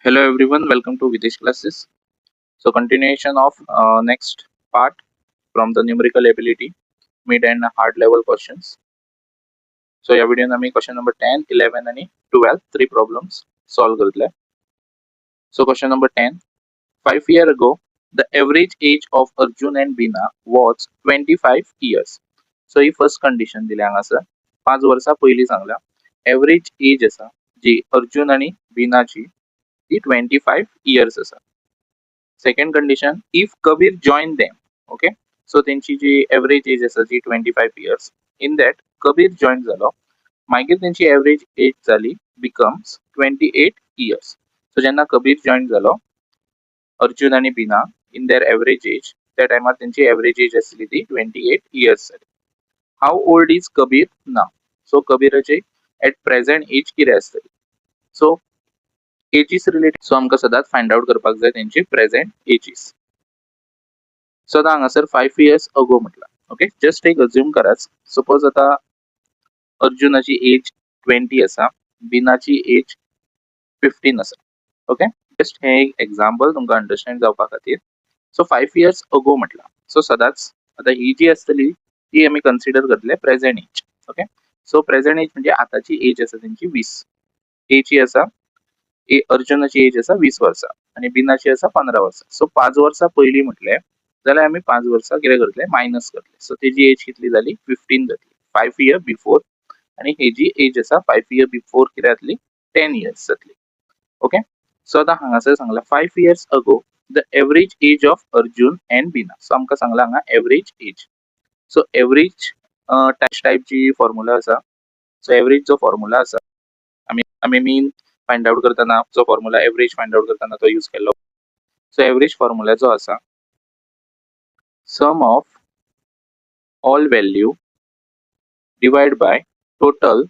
Hello everyone, welcome to Videsh classes. So continuation of next part from the numerical ability, mid and hard level questions. So या video आम्ही question number 10, 11 आणि 12 three problems solve करतले. So question number 10. 5 years ago, the average age of Arjun and Bina was 25 years. So he first condition दिली हांगा sir 5 वर्सां पयलीं सांगला average age आसा जी अर्जुन आणि बीनाची ती 25 years आसा. Second condition if Kabir join them okay so त्यांची जी एवरेज एज आसा जी 25 years in that Kabir join जालो मागीर त्यांची एवरेज एज जाली बिकम्स 28 years. सो जेन्ना कबीर जॉइन जालो अर्जुन आणि Bina in their average age त्या टायमार त्यांची एवरेज एज आसली ती 28 years जाली. हाऊ ओल्ड इज कबीर नाव सो कबीराचे एट प्रेझेंट एज कितें आसतली सो एजीस रिलेटेड सो आमकां सदांच फायंड आउट करपाक जाय त्यांची प्रेझेंट एजीस. सो आतां हांगासर 5 years अगो म्हटला ओके जस्ट एक अज्यूम कराच सपोज आता अर्जुनाची एज 20 आसा बीनाची एज 15 आसा ओके जस्ट हे एक एक्झाम्पल तुमकां अंडरस्टँड जावपा खातीर. सो 5 years अगो म्हटला सो सदांच आता ही जी आसतली ती आमी कन्सिडर करतले present age okay. So present age म्हणजे आताची एज आसा तेंची 20 एजी आसा अर्जुनाची एज आसा 20 वर्सां आणि बीनाची आसा 15 वर्सां. सो 5 वर्सां पयलीं म्हटले जाल्यार आमी 5 वर्सां कितें करतले मायनस करतले सो तेजी एज कितली जाली 15 जातली 5 years बिफोर आणि हेजी एज आसा 5 years बिफोर कितें जातली 10 years जातली ओके. सो आतां हांगासर सांगला 5 years ago the average age of Arjun and Bina so आमकां सांगला हांगा एवरेज एज. सो एवरेज टायपची फॉर्म्युला आसा सो एवरेज जो फॉर्म्युला आसा आमी मीन फाइंड आउट करताना जो फॉर्म्युला एवरेज फाइंड आउट करताना तो यूज केलो. सो एवरेज फॉर्म्युला जो आसा sum of all value divide by total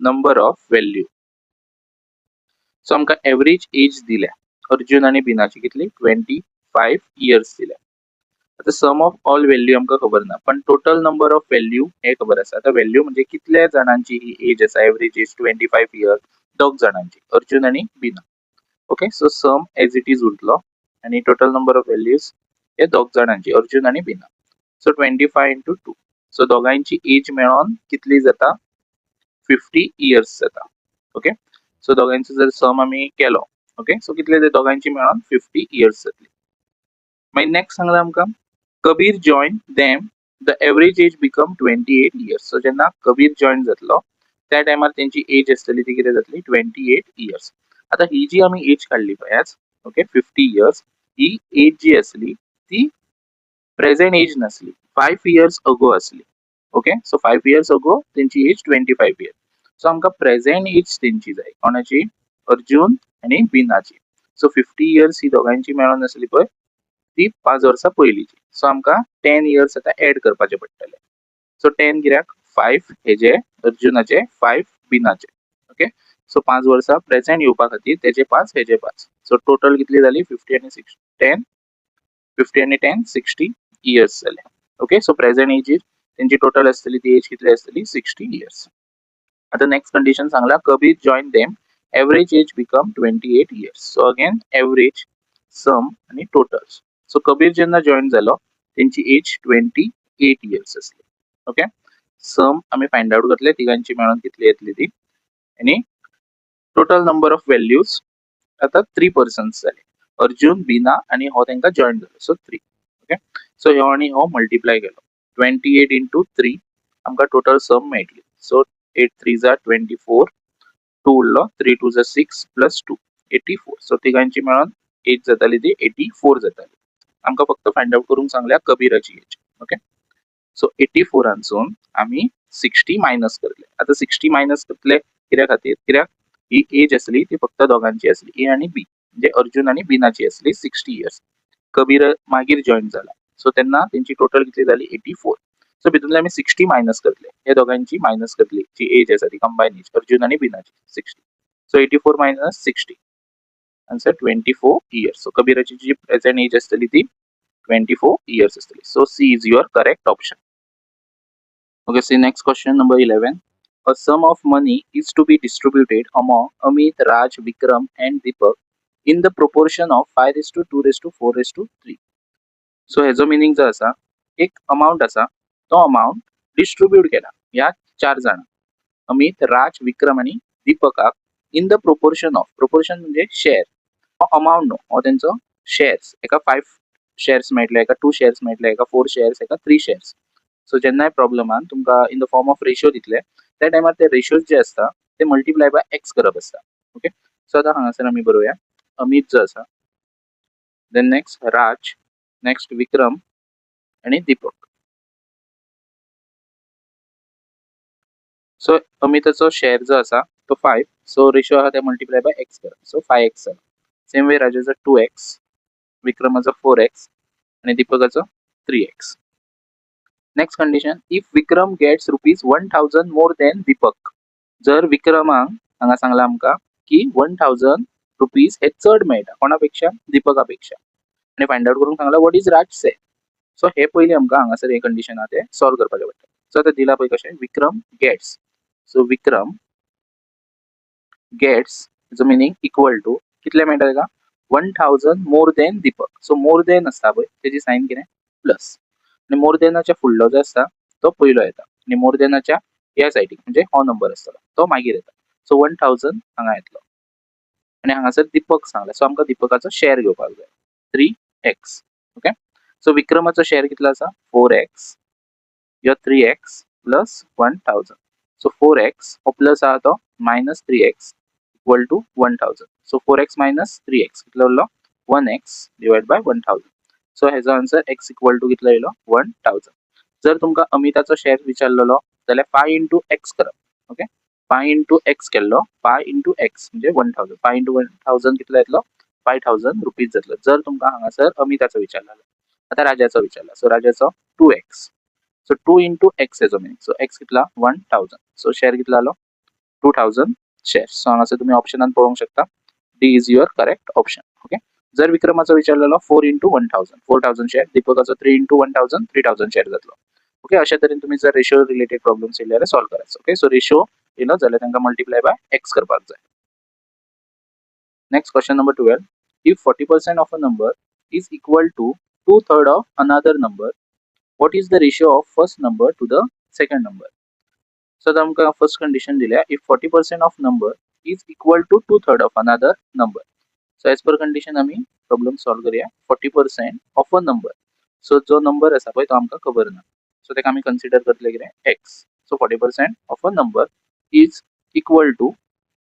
number of value. So आमकां एवरेज एज दिल्या अर्जुन आणि बीनाची कितली 25 years दिल्या. आता सम ऑफ ऑल व्हॅल्यू आमकां खबर ना पण टोटल नंबर ऑफ व्हॅल्यू हे खबर आसा. आता व्हॅल्यू म्हणजे कितल्या जाणांची ही एज आसा एवरेज एज 25 years दोग जाणांची अर्जुन आणि Bina okay. So sum age it is उरतलो आणि टोटल नंबर ऑफ व्हॅल्यूज हे दोग जाणांची अर्जुन आणि बीना. सो 25 into 2 सो दोगांची एज मेळोन कितली जाता 50 years जाता ओके. सो दोगांचो जर सम आमी केलो ओके सो कितले ते दोगांची मेळोन 50 years जातली. मागीर नेक्स्ट सांगला आमकां Kabir join them the average age become 28 years. So जेन्ना कबीर जॉइन जातलो त्या टायमार तेंची एज आसतली ती कितें जातली 28 years. आता ही जी आमी एज काढली पळय ओके 50 years ही एज जी आसली ती प्रेझेंट एज नसली 5 years अगो आसली ओके. सो 5 years अगो तेंची एज 25 years. सो आमकां प्रेझेंट एज तेंची जाय कोणाची अर्जुन आणि बीनाची. सो 50 years ही दोगांची मेळोन आसली पळय ती 5 वर्सां पयलींची. सो आमकां 10 years आतां एड करपाचे पडटले. सो 10 कित्याक 5 हेजे अर्जुनाचे 5 बीनाचे ओके. सो 5 वर्सां प्रेझेंट येवपा खातीर तेजे 5 हेजे 5 सो टोटल कितली जाली 50 आणि 60 10 50 आणि 10 60 years जाले ओके. सो प्रेझेंट एज तेंची टोटल आसतली ती एज कितली आसतली 60 years. आता नेक्स्ट कंडिशन सांगला Kabir join them average age become 28 years. So again average sum आणि टोटल्स. सो कबीर जेन्ना जॉइन जालो तेंची एज 28 years आसली ओके. सम आमी फाइंड आउट करतले तिगांची मेळोन कितली येतली ती आणि टोटल नंबर ऑफ व्हॅल्यूज आता 3 persons जाले अर्जुन बीना आणि हो तेंका जॉइन जालो सो 3 ओके. सो ह्यो आणि हो मल्टिप्लाय केलो 28 into 3 आमकां टोटल सम मेळटली. सो 8 3 जा 24 2 उरलो 3 2 जा 6 प्लस 2 84. सो तिगांची मेळोन एज जाताली ती 84 जाताली. आमकां फक्त फाइंड आउट करूंक सांगल्या कबीराची एज ओके. सो 84 आमी 60 मायनस करतले. आता 60 मायनस करतले कित्या खातीर कित्याक ही एज आसली ती फक्त दोगांची आसली ए आणि बी म्हणजे अर्जुन आणि बीनाची आसली 60 years. कबीर मागीर जॉइन जाला सो तेन्ना तेंची टोटल कितली जाली 84. सो भितूनले आमी 60 मायनस करतले हे दोगांची मायनस करतली जी एज आसा ती कंबायन एज अर्जुन आणि बीनाची 60. So 84 minus 60 answer 24 years. So कबीराची जी प्रेझेंट एज आसतली ती 24 years आसतली. So C is your correct option. Okay, see next question number 11. A sum of money is to be distributed among Amit, Raj, Vikram and Deepak in the proportion of 5:2:4:3. So हेजो meaning जो आसा, एक amount आसा तो amount distribute केला ह्या 4 जाणांक, अमित, राज, विक्रम आणि दीपकाक इन द प्रोपोर्शन म्हणजे शेअर, अमाउंट न्हू, हो तेंचो शेअर्स. एका 5 शेअर्स मेळटले, एका 2 शेअर्स मेळटले, एका 4 शेअर्स, एका 3 शेअर्स. सो जेन्नाय प्रॉब्लमान तुमकां in the form of ratio दितले, त्या टायमार ते रेशियोज जे आसता ते मल्टिप्लाय बाय एक्स करप आसता. ओके, सो आतां हांगासर आमी बरोवया अमित जो आसा, देन नेक्स्ट राज, नेक्स्ट विक्रम आणि दीपक. सो अमिताचो शेअर जो आसा तो 5, सो रेशियो आहा ते मल्टिप्लाय बाय एक्स करप, सो 5x जालो. सेम वे राजाचो 2x, विक्रमाचो 4x आणि दीपकाचो 3x. Next condition, if Vikram gets ₹1000 more than Deepak. जर विक्रमांक हांगा सांगला आमकां की ₹1000 हे चड मेळटा कोणापेक्षा, दीपकापेक्षा, आणि फाइंड आउट करून सांगला what is Raj say. So हे पयलीं आमकां हांगासर हे कंडिशन आहा ते सॉल्व करपाचे पडटा. सो आतां दिला पळय कशें, विक्रम गेट्स, सो विक्रम गेट्स जो मिनींग इक्वल टू कितले मेळटा तेका 1000 more than Deepak. So more than आसता पळय तेजी साइन कितें, प्लस, आणि मोर देनाच्या फुडलो जो आसता तो पयलो येता, आणि मोर देनाच्या ह्या सायडीक म्हणजे हो नंबर आसतलो तो मागीर येता. सो 1000 हांगा येतलो, आणि हांगासर दीपक सांगला, सो आमकां दीपकाचो शेअर घेवपाक जाय 3x. ओके, सो विक्रमाचो शेअर कितलो आसा 4x, यो 3x प्लस 1000. सो 4x हो प्लस आहा तो minus 3x equal to 1000. So 4x minus 3x कितलो उरलो 1x डिवाइड बाय 1000. सो हेजो आन्सर x इक्वल टू कितलो येयलो 1000. जर तुमकां अमिताचो शेअर विचारलेलो जाल्यार 5 into x करप. ओके, 5 into x केल्लो, 5 into x म्हणजे 1000, 5 into 1000 कितलो येतलो 5000 रुपीज जातलो. जर तुमकां हांगासर अमिताचो विचारलेलो. आता राजाचो विचारला, सो राजाचो 2x, सो 2 into x हेजो मिनींग, सो x कितला 1000, सो शेअर कितलो आलो 2000 शेअर्स. सो हांगासर तुम्ही ऑप्शनान पळोवंक शकता, D is your correct option. Okay, जर विक्रमाचो विचारलेलो 4 into 1000, 4000 शेअर, दीपकाचो 3 into 1000, 3000 शेअर जातलो. ओके, अशा तरेन तुम्ही जर रेशियो रिलेटेड प्रॉब्लेम्स येयल्यार सॉल्व करायचो. ओके, सो रेशियो येयलो जाल्यार तांकां मल्टिप्लाय बाय एक्स करपाक जाय. Next question number 12, if 40% of a number is equal to 2/3 of another number, what is the ratio of first number to the second number? So आता आमकां first condition दिल्या, if 40% of number is equal to 2/3 of another number. So as per condition आम्ही problem solve करूया. 40% of a number, so जो number आसा पळय तो आमकां खबर ना, सो तेका आमी कन्सिडर करतले कितें x. So 40% of a number is equal to,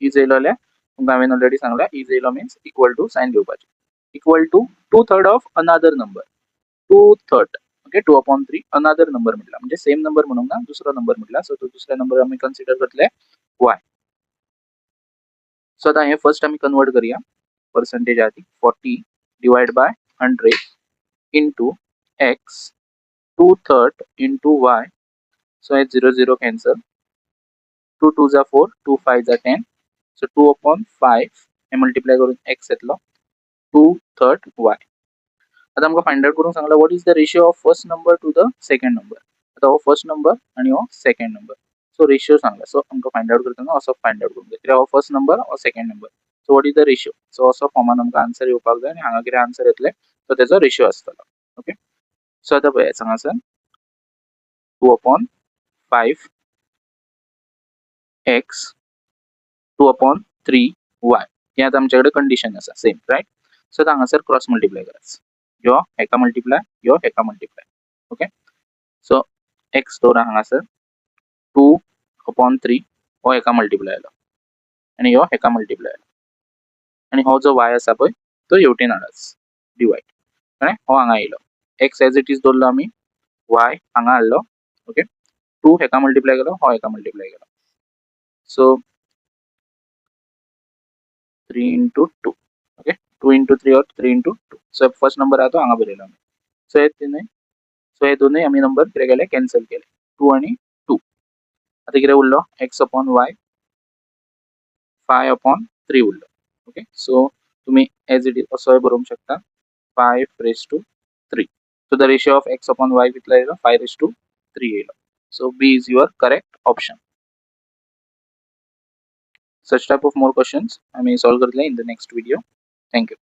is येयलो जाल्यार तुमकां हांवें ऑलरेडी सांगला, इज येयलो मीन्स इक्वल टू साइन घेवपाची, equal to 2/3 of another number, 2/3. Okay, 2/3 another number म्हटला म्हणजे सेम नंबर म्हणूंक ना, दुसरो नंबर म्हटला, सो तो दुसरा नंबर आमी कन्सिडर करतले y. सो आता हे फर्स्ट आमी कन्वर्ट करूया पर्सेंटेज आधी, 40 divide by 100 into x, 2/3 into y. So हे 0 0 कॅन्सल, 2 2 जा 4, 2 5 जा 10, सो 2/5 हे मल्टिप्लाय करून x येतलो 2/3 y. आता आमकां फाइंड आउट करूंक सांगला what is the ratio of first number two the second number. आता हो फर्स्ट नंबर आणि हो सेकंड नंबर, सो रेशियो सांगला, सो आमकां फाइंड आउट करतना असो फाइंड आउट करूंक जाय, कित्याक हो फर्स्ट नंबर हो second number, so what is the ratio. So असो फॉर्मान आमकां आन्सर येवपाक जाय, आणि हांगा कितें आन्सर येतले सो तेजो रेशियो आसतलो. ओके, सो आता पळय हांगासर 2/5 x 2/3 y हे आता आमचे कडेन कंडिशन आसा सेम, राइट. सो आता हांगासर क्रॉस मल्टिप्लाय करायचं, यो हेका मल्टिप्लाय, यो हेका मल्टिप्लाय. ओके, सो x दवरा हांगासर 2/3 हो हेका मल्टिप्लाय जालो, आणि यो हेका मल्टिप्लाय जालो, आणि हो जो y आसा पळय तो हेवटेन हाडस डिवाइड, कळ्ळें. हो हांगा येयलो, x एज इट इज दवरलो आमी, y हांगा हाडलो. ओके, 2 हेका मल्टिप्लाय केलो, हो हेका मल्टिप्लाय केलो, सो 3 into 2. ओके, 2 into 3 और 3 into 2. सो फर्स्ट नंबर आहा तो हांगा बरयलो आमी. सो हे दोनूय आमी नंबर कितें केले कॅन्सल केले, 2 आणि 2. आता कितें उरलो x/y 5/3 उरलो. ओके, सो तुम्ही एज इट इज असोय बरोवंक शकता 5^3. So the ratio of x/y कितलो येयलो 5:3 येयलो. So B is your correct option. Such type of more questions I may solve in the next video. Thank you.